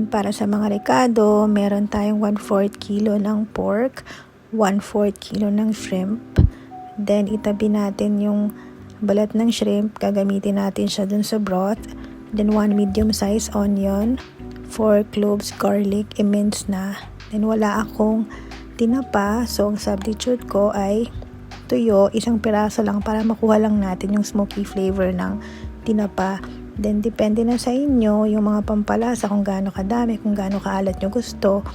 Then para sa mga rekado, meron tayong 1/4 kilo ng pork, 1/4 kilo ng shrimp. Then itabi natin yung balat ng shrimp, gagamitin natin siya dun sa broth. Then 1 medium size onion, 4 cloves garlic, i-mince na. Then wala akong tinapa, so ang substitute ko ay tuyo, 1 piraso lang para makuha lang natin yung smoky flavor ng tinapa. Then depende na sa inyo yung mga pampalasa kung gaano kadami, kung gaano kaalat nyo gusto.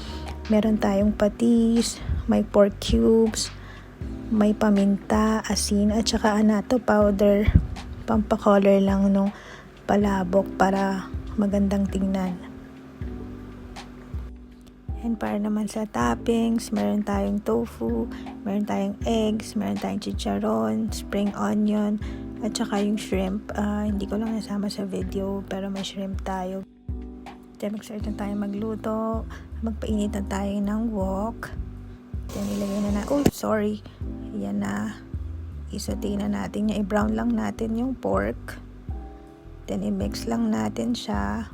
Meron tayong patis, may pork cubes, may paminta, asin, at saka annatto powder. Pampakolor lang nung palabok para magandang tingnan. And para naman sa toppings, meron tayong tofu, meron tayong eggs, meron tayong chicharon, spring onion, at saka yung shrimp. Hindi ko lang nasama sa video, pero may shrimp tayo. Then mag-start na tayo magluto. Magpainit na tayo ng wok. Then ilagay na yan na. Isaute na natin niya. I-brown lang natin yung pork. Then i-mix lang natin siya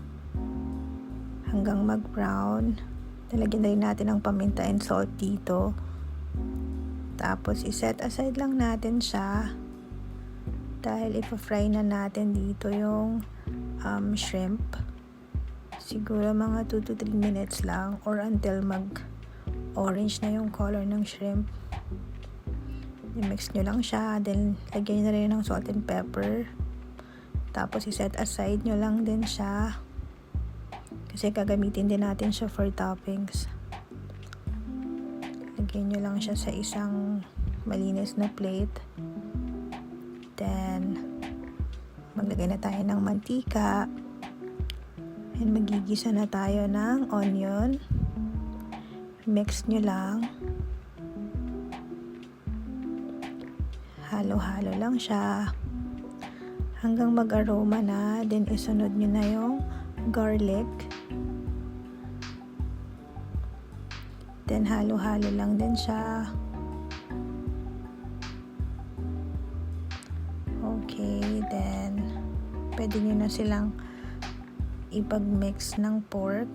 hanggang mag-brown. Nalagyan na rin natin ang paminta and salt dito. Tapos i-set aside lang natin siya dahil ipa-fry na natin dito yung shrimp. Siguro mga 2 to 3 minutes lang or until mag-orange na yung color ng shrimp. I-mix nyo lang siya. Then lagyan nyo na rin ng salt and pepper. Tapos i-set aside nyo lang din siya. Kasi gagamitin din natin siya for toppings. Lagyan nyo lang siya sa isang malinis na plate. Then, maglagay na tayo ng mantika. And magigisa na tayo ng onion. Mix nyo lang. Halo-halo lang siya. Hanggang mag-aroma na. Then, isunod nyo na yung garlic. Then halo-halo lang din siya. Okay, then pwede nyo na silang ipag-mix ng pork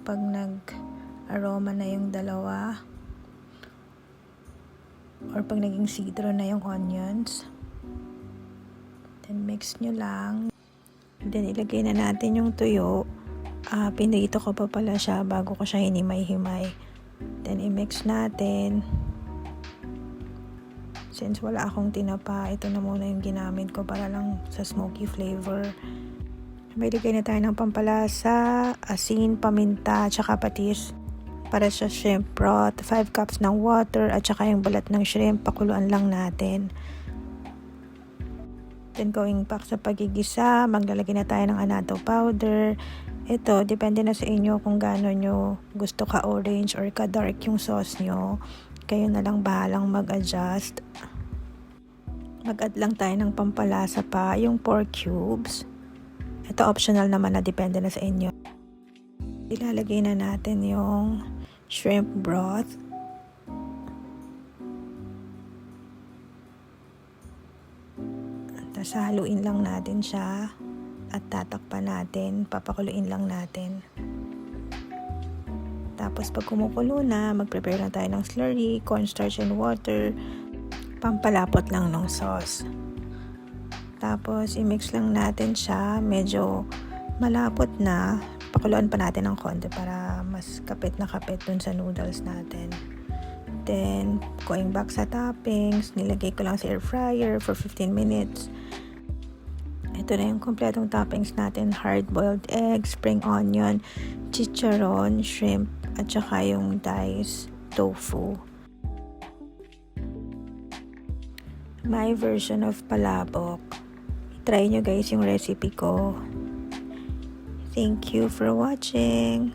pag nag-aroma na yung dalawa or pag naging citron na yung onions. Then mix nyo lang. Then ilagay na natin yung tuyo. Pinrito ko pa pala siya bago ko siya hinimay-himay. Then i-mix natin. Since wala akong tinapa, ito na muna yung ginamit ko para lang sa smoky flavor. May lagay na tayo ng pampalasa, asin, paminta, tsaka patis. Para sa shrimp broth, 5 cups ng water, at tsaka yung balat ng shrimp, pakuluan lang natin. Then going back sa pagigisa, maglalagay na tayo ng annatto powder. Ito, depende na sa inyo kung gaano nyo gusto ka-orange or ka-dark yung sauce nyo. Kayo na lang bahalang mag-adjust. Mag-add lang tayo ng pampalasa pa, yung pork cubes. Ito optional naman na depende na sa inyo. Ilalagay na natin yung shrimp broth. Tapos haluin lang natin siya. At tatakpan natin, papakuluin lang natin. Tapos pag kumukulo na, mag-prepare na tayo ng slurry, cornstarch and water, pampalapot lang ng sauce. Tapos i-mix lang natin siya, medyo malapot na, pakuluan pa natin ng konti para mas kapit na kapit dun sa noodles natin. Then, going back sa toppings, nilagay ko lang sa air fryer for 15 minutes. Ito na yung kompletong toppings natin. Hard-boiled egg, spring onion, chicharon, shrimp, at saka yung diced tofu. My version of palabok. Try nyo guys yung recipe ko. Thank you for watching.